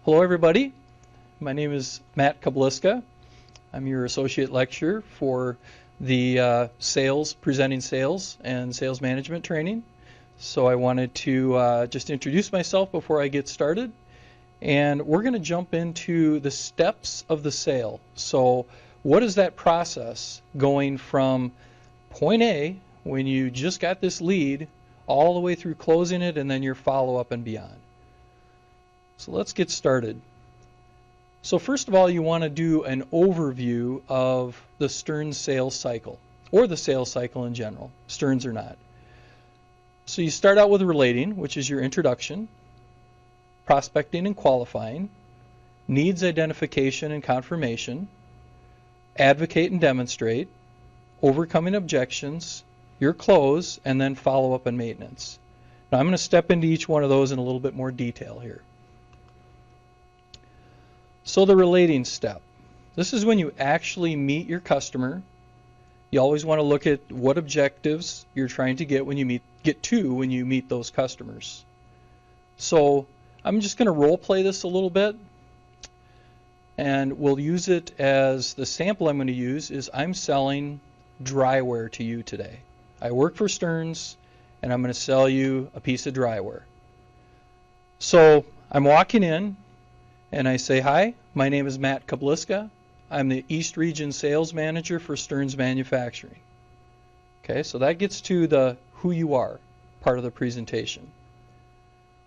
Hello everybody, my name is Matt Kabliska. I'm your associate lecturer for the presenting sales and sales management training. So I wanted to just introduce myself before I get started. And we're going to jump into the steps of the sale. So what is that process going from point A, when you just got this lead, all the way through closing it and then your follow-up and beyond. So let's get started. So first of all, you want to do an overview of the Stearns sales cycle, or the sales cycle in general, Stearns or not. So you start out with relating, which is your introduction, prospecting and qualifying, needs identification and confirmation, advocate and demonstrate, overcoming objections, your close, and then follow-up and maintenance. Now I'm going to step into each one of those in a little bit more detail here. So the relating step. This is when you actually meet your customer. You always want to look at what objectives you're trying to get when you meet those customers. So I'm just going to role play this a little bit, and we'll use it as the sample I'm going to use is I'm selling dryware to you today. I work for Stearns, and I'm going to sell you a piece of dryware. So I'm walking in, and I say, hi, my name is Matt Kabliska. I'm the East Region Sales Manager for Stearns Manufacturing. Okay, so that gets to the who you are part of the presentation.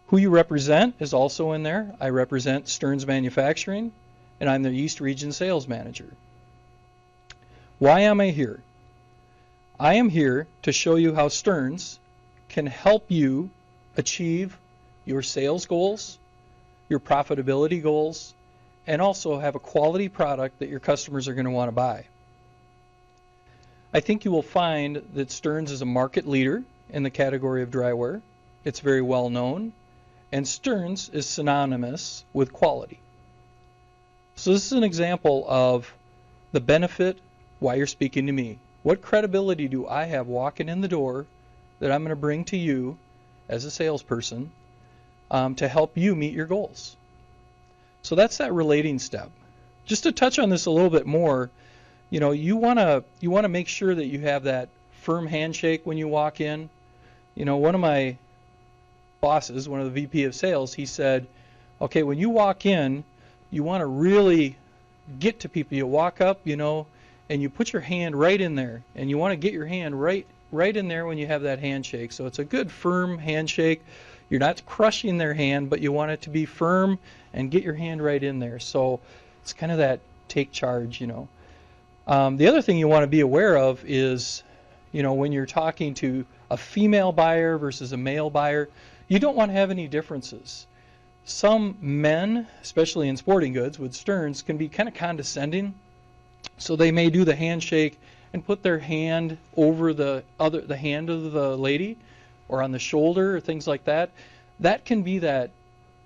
Who you represent is also in there. I represent Stearns Manufacturing, and I'm the East Region Sales Manager. Why am I here? I am here to show you how Stearns can help you achieve your sales goals, your profitability goals, and also have a quality product that your customers are going to want to buy. I think you will find that Stearns is a market leader in the category of dryware. It's very well known, and Stearns is synonymous with quality. So this is an example of the benefit why you're speaking to me. What credibility do I have walking in the door that I'm going to bring to you as a salesperson to help you meet your goals? So that's that relating step. Just to touch on this a little bit more, you want to make sure that you have that firm handshake when you walk in. One of my bosses, one of the VP of sales, he said, okay, when you walk in, you want to really get to people. You walk up, and you put your hand right in there, and you want to get your hand right in there when you have that handshake. So it's a good firm handshake. You're not crushing their hand, but you want it to be firm and get your hand right in there. So it's kind of that take charge, The other thing you want to be aware of is, when you're talking to a female buyer versus a male buyer, you don't want to have any differences. Some men, especially in sporting goods with Stearns, can be kind of condescending. So they may do the handshake and put their hand over the hand of the lady or on the shoulder or things like that. That can be that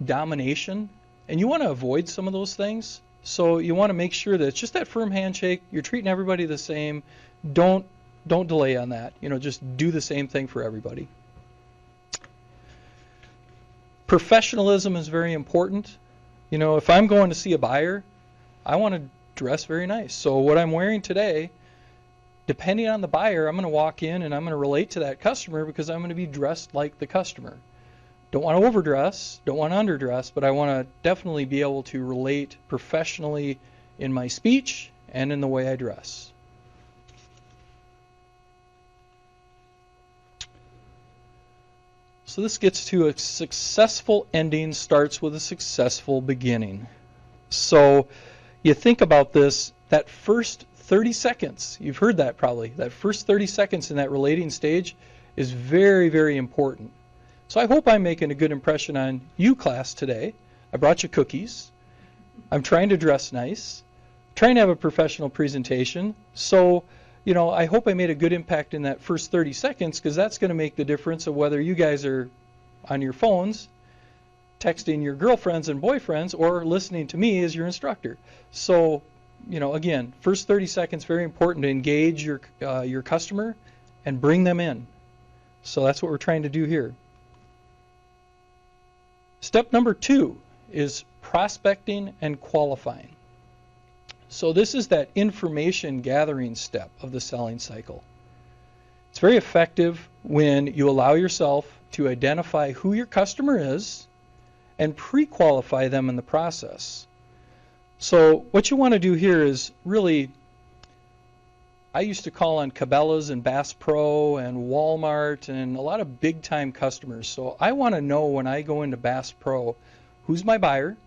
domination, and you want to avoid some of those things. So you want to make sure that it's just that firm handshake. You're treating everybody the same. Don't delay on that. Just do the same thing for everybody. Professionalism is very important. If I'm going to see a buyer, I want to dress very nice. So what I'm wearing today, depending on the buyer, I'm going to walk in and I'm going to relate to that customer because I'm going to be dressed like the customer. Don't want to overdress, don't want to underdress, but I want to definitely be able to relate professionally in my speech and in the way I dress. So this gets to a successful ending starts with a successful beginning. So you think about this, that first 30 seconds, you've heard that probably, that first 30 seconds in that relating stage is very, very important. So I hope I'm making a good impression on you, class, today. I brought you cookies. I'm trying to dress nice, trying to have a professional presentation. So, I hope I made a good impact in that first 30 seconds because that's going to make the difference of whether you guys are on your phones, texting your girlfriends and boyfriends, or listening to me as your instructor. So, again, first 30 seconds, very important to engage your customer and bring them in. So that's what we're trying to do here. Step number 2 is prospecting and qualifying. So this is that information gathering step of the selling cycle. It's very effective when you allow yourself to identify who your customer is and pre-qualify them in the process. So what you want to do here is really, I used to call on Cabela's and Bass Pro and Walmart and a lot of big time customers. So I want to know when I go into Bass Pro, who's my buyer,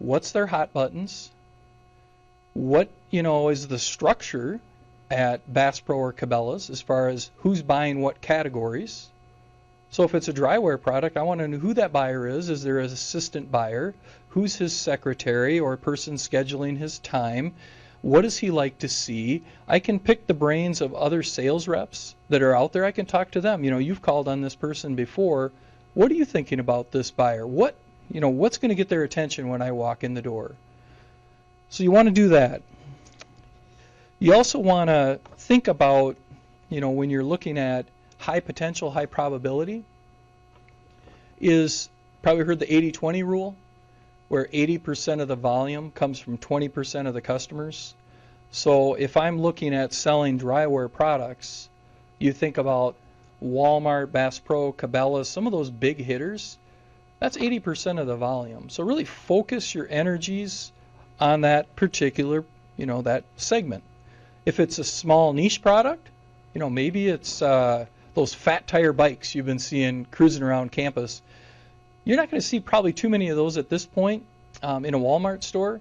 what's their hot buttons, what is the structure at Bass Pro or Cabela's as far as who's buying what categories. So if it's a dryware product, I want to know who that buyer is. Is there an assistant buyer? Who's his secretary or person scheduling his time? What does he like to see? I can pick the brains of other sales reps that are out there. I can talk to them. You've called on this person before. What are you thinking about this buyer? What's going to get their attention when I walk in the door? So you want to do that. You also want to think about, when you're looking at high potential, high probability, is probably heard the 80-20 rule, where 80% of the volume comes from 20% of the customers. So if I'm looking at selling dryware products, you think about Walmart, Bass Pro, Cabela's, some of those big hitters, that's 80% of the volume. So really focus your energies on that particular, that segment. If it's a small niche product, maybe it's those fat tire bikes you've been seeing cruising around campus. You're not going to see probably too many of those at this point in a Walmart store.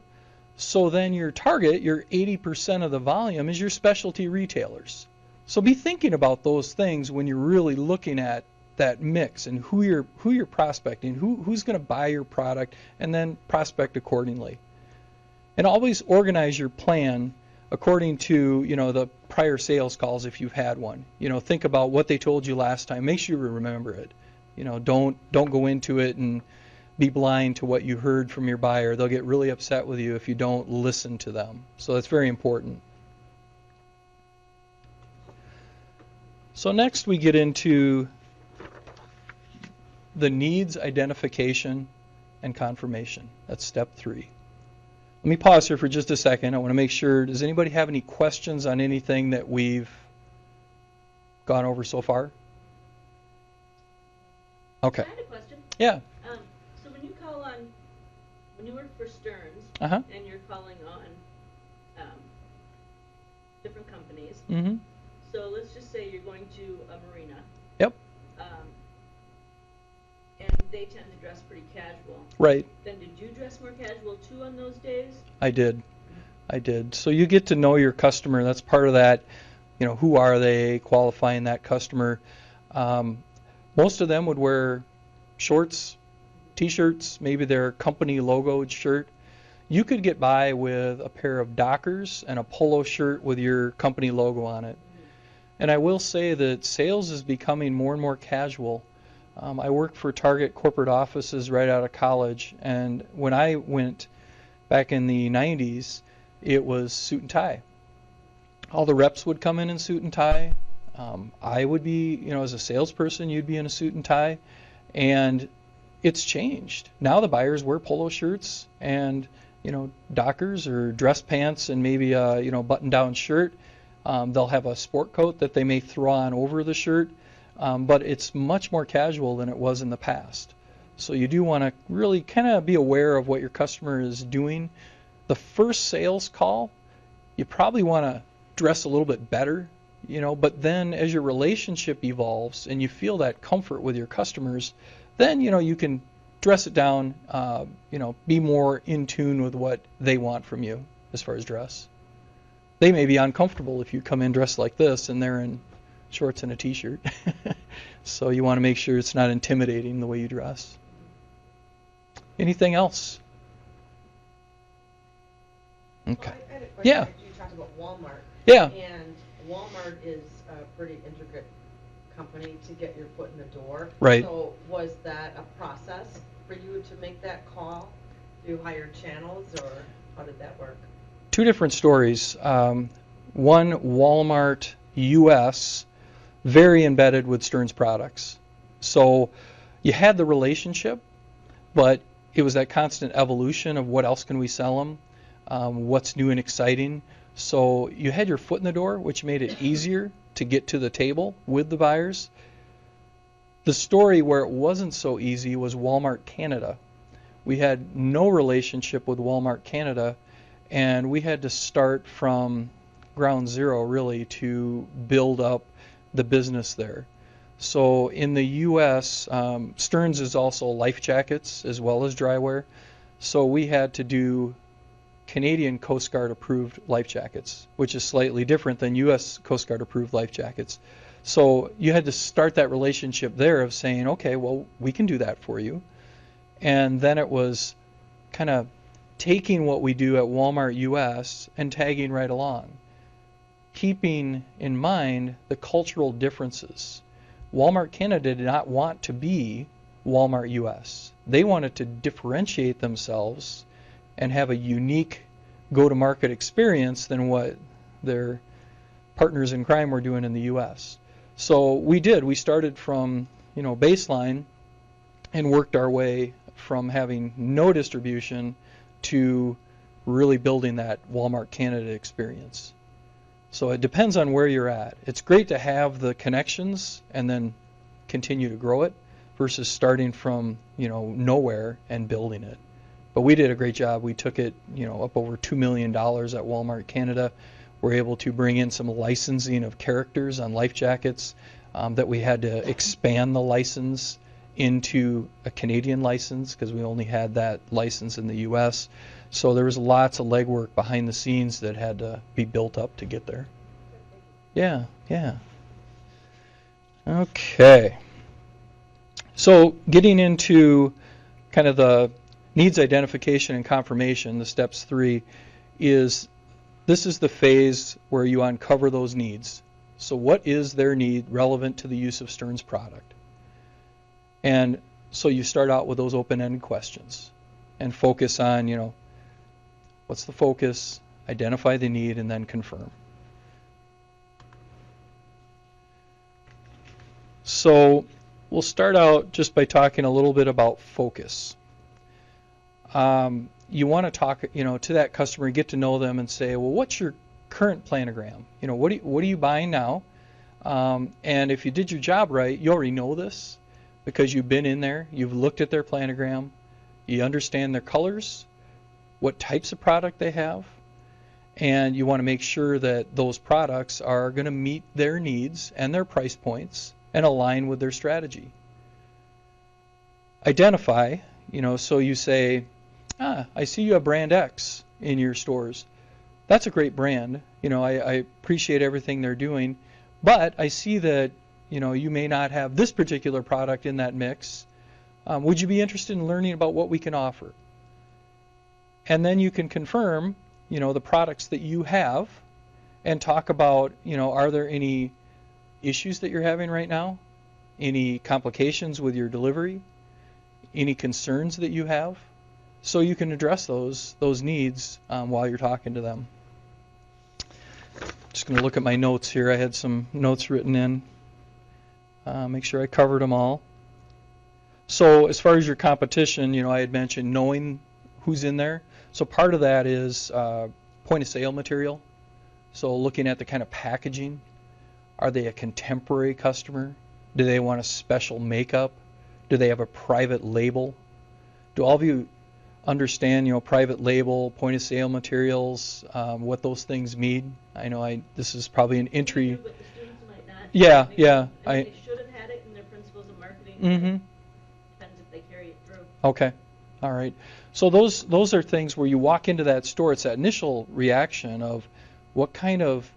So then your target, your 80% of the volume, is your specialty retailers. So be thinking about those things when you're really looking at that mix and who you're prospecting, who's going to buy your product, and then prospect accordingly. And always organize your plan according to the prior sales calls if you've had one. Think about what they told you last time. Make sure you remember it. Don't go into it and be blind to what you heard from your buyer. They'll get really upset with you if you don't listen to them. So that's very important. So next we get into the needs identification and confirmation. That's step 3. Let me pause here for just a second. I want to make sure, does anybody have any questions on anything that we've gone over so far? Okay. I had a question. Yeah. So when you work for Stearns, Uh-huh. and you're calling on different companies, Mm-hmm. so let's just say you're going to a marina, Yep. and they tend to dress pretty casual. Right. Then did you dress more casual too on those days? I did. So you get to know your customer. That's part of that, who are they, qualifying that customer. Most of them would wear shorts, t-shirts, maybe their company logoed shirt. You could get by with a pair of Dockers and a polo shirt with your company logo on it. And I will say that sales is becoming more and more casual. I worked for Target corporate offices right out of college, and when I went back in the 90s, it was suit and tie. All the reps would come in suit and tie. I would be, as a salesperson, you'd be in a suit and tie, and it's changed. Now the buyers wear polo shirts and, Dockers or dress pants and maybe a, button-down shirt. They'll have a sport coat that they may throw on over the shirt, but it's much more casual than it was in the past. So you do want to really kind of be aware of what your customer is doing. The first sales call, you probably want to dress a little bit better, but then as your relationship evolves and you feel that comfort with your customers, then, you can dress it down, be more in tune with what they want from you as far as dress. They may be uncomfortable if you come in dressed like this and they're in shorts and a t-shirt. So you want to make sure it's not intimidating the way you dress. Anything else? Okay. Well, I had a question. Yeah. You talked about Walmart. Yeah. And Walmart is a pretty intricate company to get your foot in the door. Right. So was that a process for you to make that call? Do you hire channels, or how did that work? Two different stories. One, Walmart US, very embedded with Stearns products. So you had the relationship, but it was that constant evolution of what else can we sell them, what's new and exciting. So you had your foot in the door, which made it easier to get to the table with the buyers. The story where it wasn't so easy was Walmart Canada. We had no relationship with Walmart Canada, and we had to start from ground zero really to build up the business there. So in the U.S., Stearns is also life jackets as well as drywear. So we had to do Canadian Coast Guard approved life jackets, which is slightly different than U.S. Coast Guard approved life jackets. So you had to start that relationship there of saying, okay, well, we can do that for you. And then it was kind of taking what we do at Walmart US and tagging right along, keeping in mind the cultural differences. Walmart Canada did not want to be Walmart US. They wanted to differentiate themselves and have a unique go-to-market experience than what their partners in crime were doing in the US. So we did. We started from, baseline and worked our way from having no distribution to really building that Walmart Canada experience. So it depends on where you're at. It's great to have the connections and then continue to grow it versus starting from, nowhere and building it. But we did a great job. We took it, up over $2 million at Walmart Canada. We're able to bring in some licensing of characters on life jackets that we had to expand the license into a Canadian license because we only had that license in the U.S. So there was lots of legwork behind the scenes that had to be built up to get there. Yeah. Okay. So getting into kind of the needs identification and confirmation, the steps 3, this is the phase where you uncover those needs. So what is their need relevant to the use of Stearns product? And so you start out with those open-ended questions and focus on, what's the focus, identify the need, and then confirm. So we'll start out just by talking a little bit about focus. You want to talk, to that customer, get to know them and say, well, what's your current planogram? What are you buying now? And if you did your job right, you already know this because you've been in there, you've looked at their planogram, you understand their colors, what types of product they have, and you want to make sure that those products are going to meet their needs and their price points and align with their strategy. Identify, so you say, I see you have brand X in your stores. That's a great brand. I appreciate everything they're doing, but I see that, you may not have this particular product in that mix. Would you be interested in learning about what we can offer? And then you can confirm, the products that you have and talk about, are there any issues that you're having right now? Any complications with your delivery? Any concerns that you have? So you can address those needs while you're talking to them. Just going to look at my notes here. I had some notes written in. Make sure I covered them all. So as far as your competition, I had mentioned knowing who's in there. So part of that is point of sale material. So looking at the kind of packaging. Are they a contemporary customer? Do they want a special makeup? Do they have a private label? Do all of you understand, private label, point of sale materials, what those things mean? I know this is probably an entry. But the students might not. Yeah. They should have had it in their principles of marketing. Mm-hmm. Depends if they carry it through. Okay. All right. So those are things where you walk into that store. It's that initial reaction of what kind of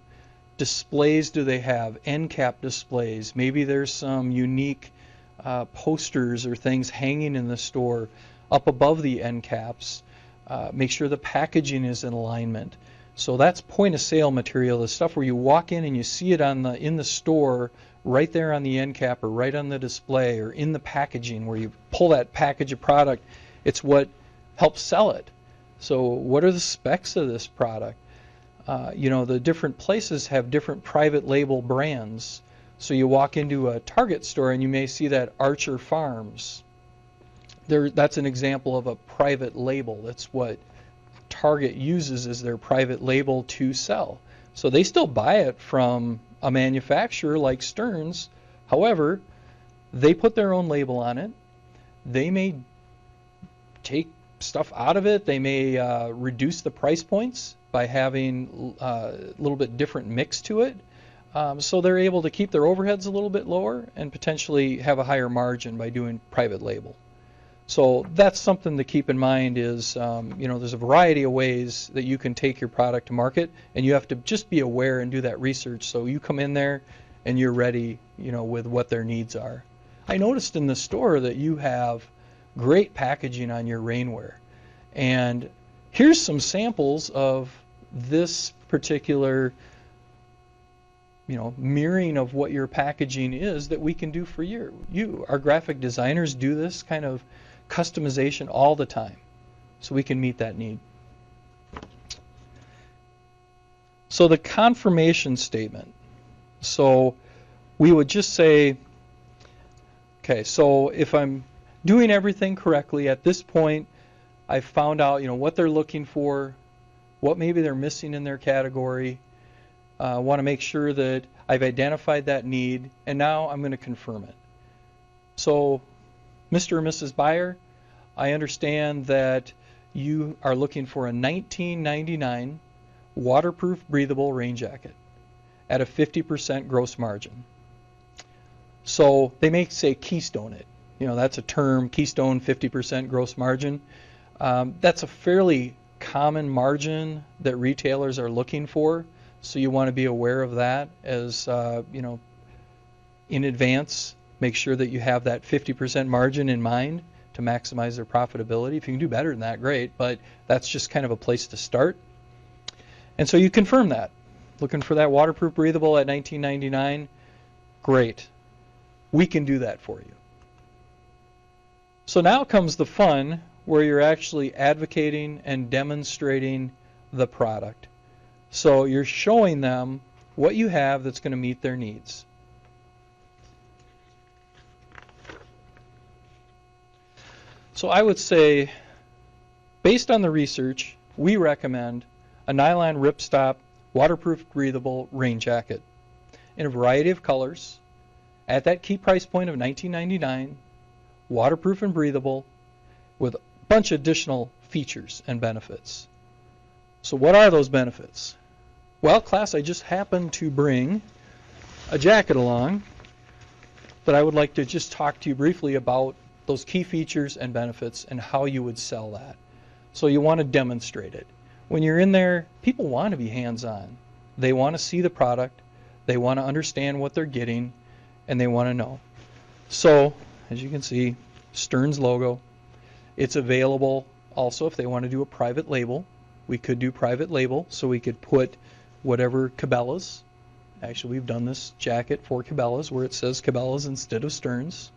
displays do they have? End cap displays. Maybe there's some unique posters or things hanging in the store up above the end caps. Make sure the packaging is in alignment. So that's point of sale material, the stuff where you walk in and you see it in the store right there on the end cap or right on the display or in the packaging where you pull that package of product. It's what helps sell it. So what are the specs of this product? The different places have different private label brands. So you walk into a Target store and you may see that Archer Farms. that's an example of a private label. That's what Target uses as their private label to sell. So they still buy it from a manufacturer like Stearns. However, they put their own label on it. They may take stuff out of it. They may reduce the price points by having a little bit different mix to it. So they're able to keep their overheads a little bit lower and potentially have a higher margin by doing private label. So that's something to keep in mind is, there's a variety of ways that you can take your product to market, and you have to just be aware and do that research so you come in there and you're ready, with what their needs are. I noticed in the store that you have great packaging on your rainwear. And here's some samples of this particular mirroring of what your packaging is that we can do for you. Our graphic designers do this kind of customization all the time, so we can meet that need. So the confirmation statement. So we would just say, okay, so if I'm doing everything correctly at this point, I've found out what they're looking for, what maybe they're missing in their category. I want to make sure that I've identified that need, and now I'm going to confirm it. So, Mr. or Mrs. Buyer, I understand that you are looking for a $19.99 waterproof breathable rain jacket at a 50% gross margin. So they may say keystone it. That's a term, keystone 50% gross margin. That's a fairly common margin that retailers are looking for. So you want to be aware of that as, in advance. Make sure that you have that 50% margin in mind to maximize their profitability. If you can do better than that, great, but that's just kind of a place to start. And so you confirm that. Looking for that waterproof breathable at $19.99, great. We can do that for you. So now comes the fun where you're actually advocating and demonstrating the product. So you're showing them what you have that's going to meet their needs. So I would say, based on the research, we recommend a nylon ripstop waterproof breathable rain jacket in a variety of colors at that key price point of $19.99, waterproof and breathable, with a bunch of additional features and benefits. So what are those benefits? Well, class, I just happened to bring a jacket along that I would like to just talk to you briefly about those key features and benefits and how you would sell that. So you want to demonstrate it. When you're in there, people want to be hands-on. They want to see the product, they want to understand what they're getting, and they want to know. So, as you can see, Stearns logo. It's available also if they want to do a private label. We could do private label, so we could put whatever Cabela's. Actually, we've done this jacket for Cabela's where it says Cabela's instead of Stearns.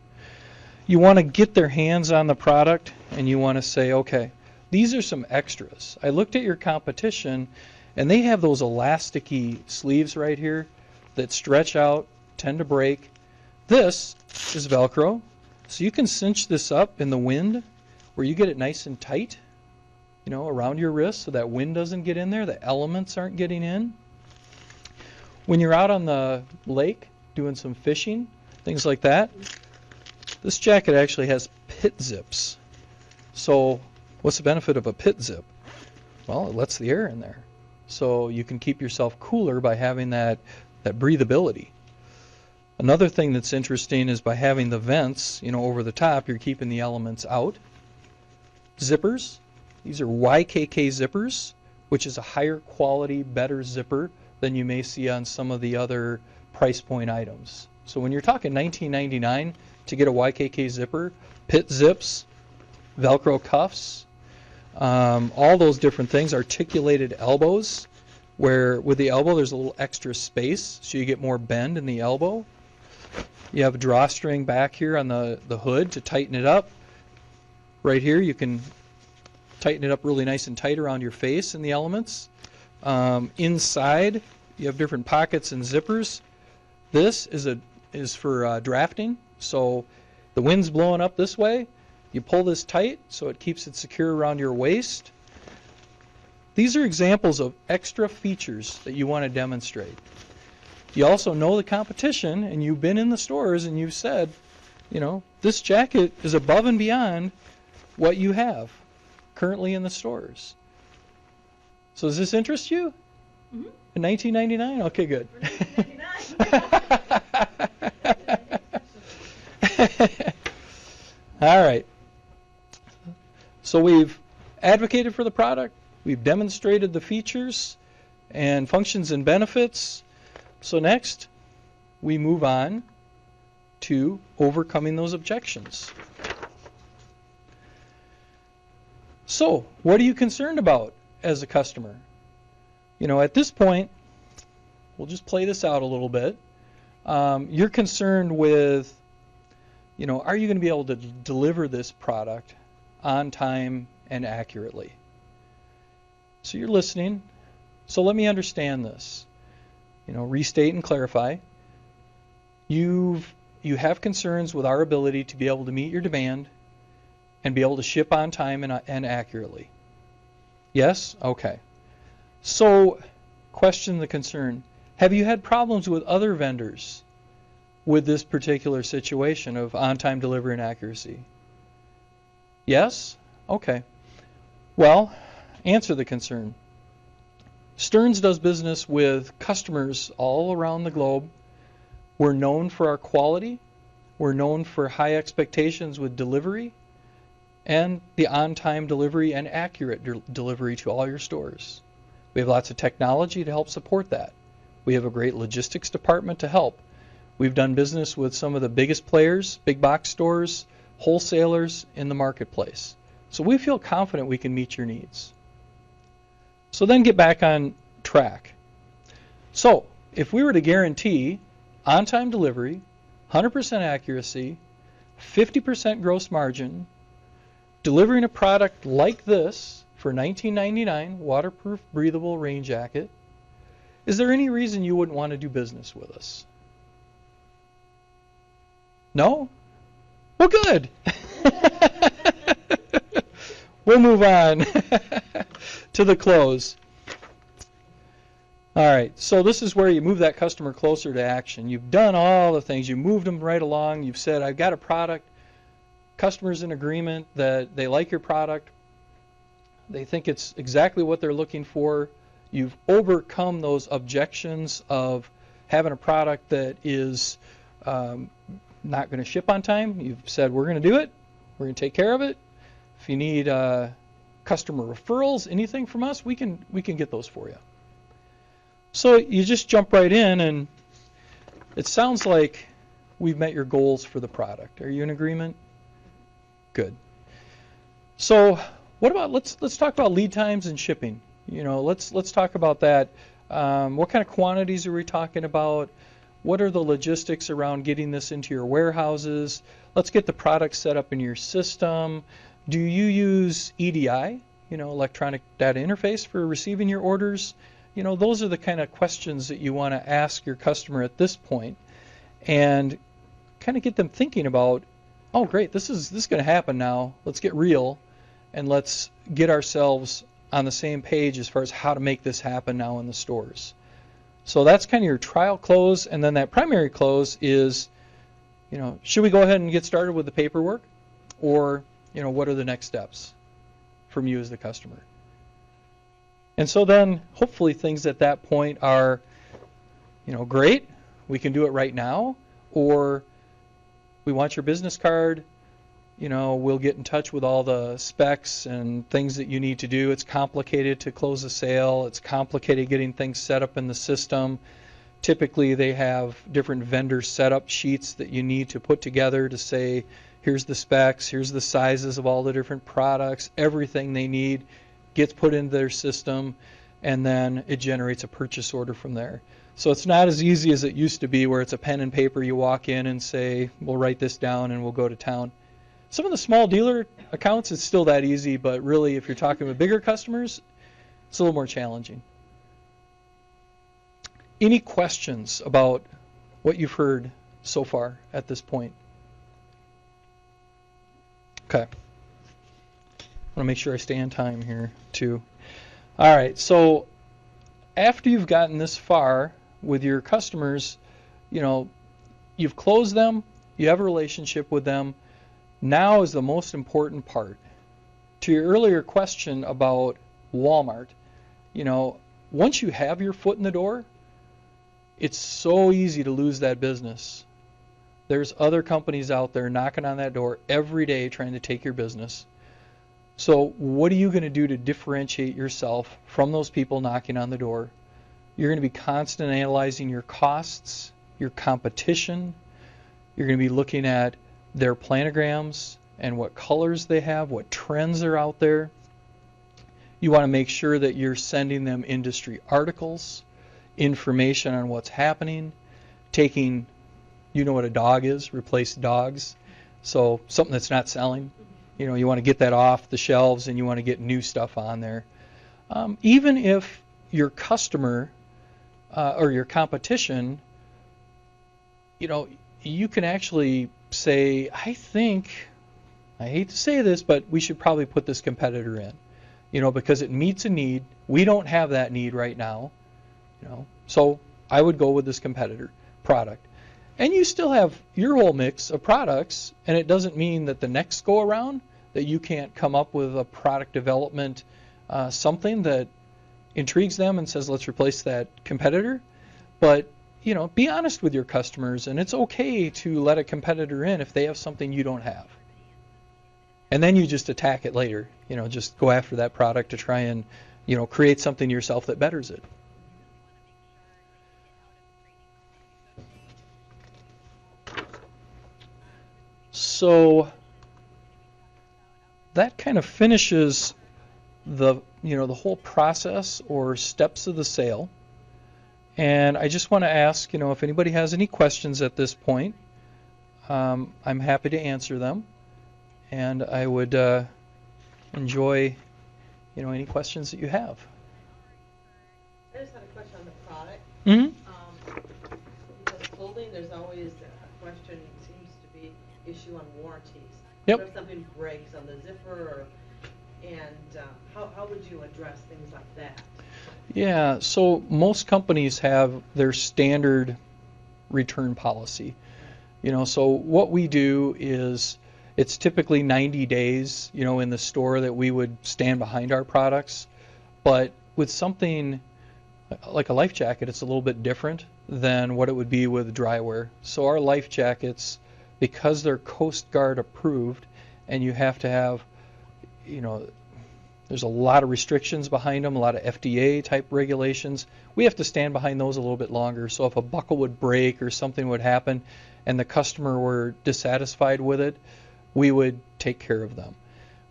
You want to get their hands on the product, and you want to say, okay, these are some extras. I looked at your competition, and they have those elasticy sleeves right here that stretch out, tend to break. This is Velcro, so you can cinch this up in the wind where you get it nice and tight, around your wrist so that wind doesn't get in there, the elements aren't getting in. When you're out on the lake doing some fishing, things like that, this jacket actually has pit zips. So what's the benefit of a pit zip? Well, it lets the air in there. So you can keep yourself cooler by having that breathability. Another thing that's interesting is by having the vents, over the top, you're keeping the elements out. Zippers. These are YKK zippers, which is a higher quality, better zipper than you may see on some of the other price point items. So when you're talking $19.99 to get a YKK zipper, pit zips, Velcro cuffs, all those different things, articulated elbows, where with the elbow there's a little extra space so you get more bend in the elbow. You have a drawstring back here on the hood to tighten it up. Right here you can tighten it up really nice and tight around your face and the elements. Inside you have different pockets and zippers. This is for drafting, so the wind's blowing up this way. You pull this tight so it keeps it secure around your waist. These are examples of extra features that you want to demonstrate. You also know the competition, and you've been in the stores and you've said, you know, this jacket is above and beyond what you have currently in the stores. So does this interest you? Mm-hmm. In 1999? Okay, good. For 1999. All right. So we've advocated for the product. We've demonstrated the features and functions and benefits. So next, we move on to overcoming those objections. So, what are you concerned about as a customer? You know, at this point, we'll just play this out a little bit. You're concerned with, you know, are you going to be able to deliver this product on time and accurately? So you're listening. So let me understand this. You know, restate and clarify. You have concerns with our ability to be able to meet your demand and be able to ship on time and accurately. Yes? Okay. So, question the concern. Have you had problems with other vendors with this particular situation of on-time delivery and accuracy? Yes? Okay. Well, answer the concern. Stearns does business with customers all around the globe. We're known for our quality. We're known for high expectations with delivery and the on-time delivery and accurate delivery to all your stores. We have lots of technology to help support that. We have a great logistics department to help. We've done business with some of the biggest players, big box stores, wholesalers in the marketplace. So we feel confident we can meet your needs. So then get back on track. So if we were to guarantee on-time delivery, 100% accuracy, 50% gross margin, delivering a product like this for $19.99, waterproof, breathable rain jacket, is there any reason you wouldn't want to do business with us? No? Well, good. We'll move on to the close. All right, so this is where you move that customer closer to action. You've done all the things. You moved them right along. You've said, I've got a product. Customer's in agreement that they like your product. They think it's exactly what they're looking for. You've overcome those objections of having a product that is not going to ship on time. You've said, we're going to do it. We're going to take care of it. If you need customer referrals, anything from us, we can get those for you. So you just jump right in, and it sounds like we've met your goals for the product. Are you in agreement? Good. So what about let's talk about lead times and shipping. You know, let's talk about that. What kind of quantities are we talking about? What are the logistics around getting this into your warehouses? Let's get the product set up in your system. Do you use EDI, you know, electronic data interface, for receiving your orders? You know, those are the kind of questions that you want to ask your customer at this point, and kind of get them thinking about, oh, great, this is going to happen now. Let's get real, and let's get ourselves on the same page as far as how to make this happen now in the stores. So that's kind of your trial close, and then that primary close is, you know, should we go ahead and get started with the paperwork, or, you know, what are the next steps from you as the customer? And so then hopefully things at that point are, you know, great, we can do it right now, or we want your business card, you know, we'll get in touch with all the specs and things that you need to do. It's complicated to close a sale. It's complicated getting things set up in the system. Typically they have different vendor setup sheets that you need to put together to say, here's the specs, here's the sizes of all the different products, everything they need gets put into their system, and then it generates a purchase order from there. So it's not as easy as it used to be, where it's a pen and paper. You walk in and say, we'll write this down and we'll go to town. Some of the small dealer accounts, it's still that easy, but really if you're talking with bigger customers, it's a little more challenging. Any questions about what you've heard so far at this point? Okay. I want to make sure I stay on time here, too. All right, so after you've gotten this far with your customers, you've closed them, you have a relationship with them. Now is the most important part. To your earlier question about Walmart, once you have your foot in the door, it's so easy to lose that business. There's other companies out there knocking on that door every day trying to take your business. So what are you going to do to differentiate yourself from those people knocking on the door? You're going to be constantly analyzing your costs, your competition. You're going to be looking at their planograms and what colors they have, what trends are out there. You want to make sure that you're sending them industry articles, information on what's happening, taking, what a dog is, replace dogs. So something that's not selling. You want to get that off the shelves and you want to get new stuff on there. Even if your customer or your competition, you can actually say, I hate to say this, but we should probably put this competitor in, because it meets a need. We don't have that need right now, so I would go with this competitor product. And you still have your whole mix of products, and it doesn't mean that the next go around that you can't come up with a product development, something that intrigues them and says, let's replace that competitor. But, be honest with your customers, and it's okay to let a competitor in if they have something you don't have. And then you just attack it later, just go after that product to try and, create something yourself that betters it. So that kind of finishes the whole process or steps of the sale. And I just want to ask, if anybody has any questions at this point, I'm happy to answer them. And I would enjoy, any questions that you have. I just had a question on the product. Mm-hmm. Because clothing, there's always a question, seems to be issue on warranties. Yep. What if something breaks on the zipper, and how would you address things like that? Yeah, so most companies have their standard return policy. So what we do is it's typically 90 days, in the store that we would stand behind our products. But with something like a life jacket, it's a little bit different than what it would be with drywear. So our life jackets, because they're Coast Guard approved, and you have to have, there's a lot of restrictions behind them, a lot of FDA type regulations. We have to stand behind those a little bit longer. So if a buckle would break or something would happen and the customer were dissatisfied with it, we would take care of them.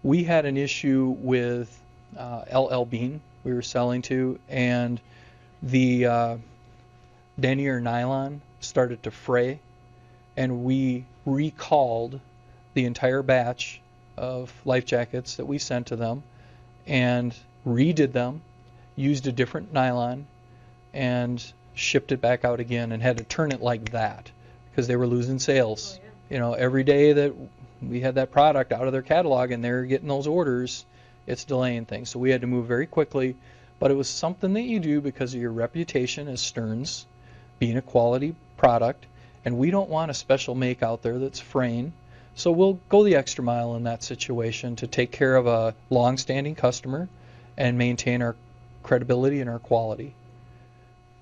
We had an issue with LL Bean we were selling to, and the denier nylon started to fray, and we recalled the entire batch of life jackets that we sent to them and redid them, used a different nylon, and shipped it back out again, and had to turn it like that because they were losing sales. Oh, yeah. Every day that we had that product out of their catalog and they're getting those orders, it's delaying things. So we had to move very quickly, but it was something that you do because of your reputation as Stearns, being a quality product, and we don't want a special make out there that's fraying. So we'll go the extra mile in that situation to take care of a long-standing customer and maintain our credibility and our quality.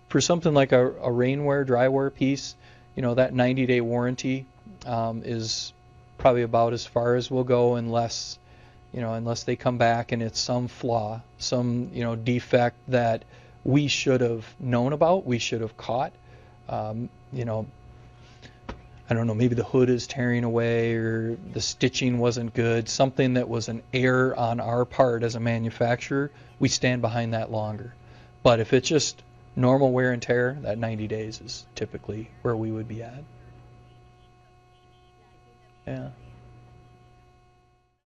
For something like a rainwear, drywear piece, that 90-day warranty is probably about as far as we'll go unless they come back and it's some flaw, some defect that we should have known about, we should have caught. I don't know, maybe the hood is tearing away or the stitching wasn't good, something that was an error on our part as a manufacturer, we stand behind that longer. But if it's just normal wear and tear, that 90 days is typically where we would be at. Yeah.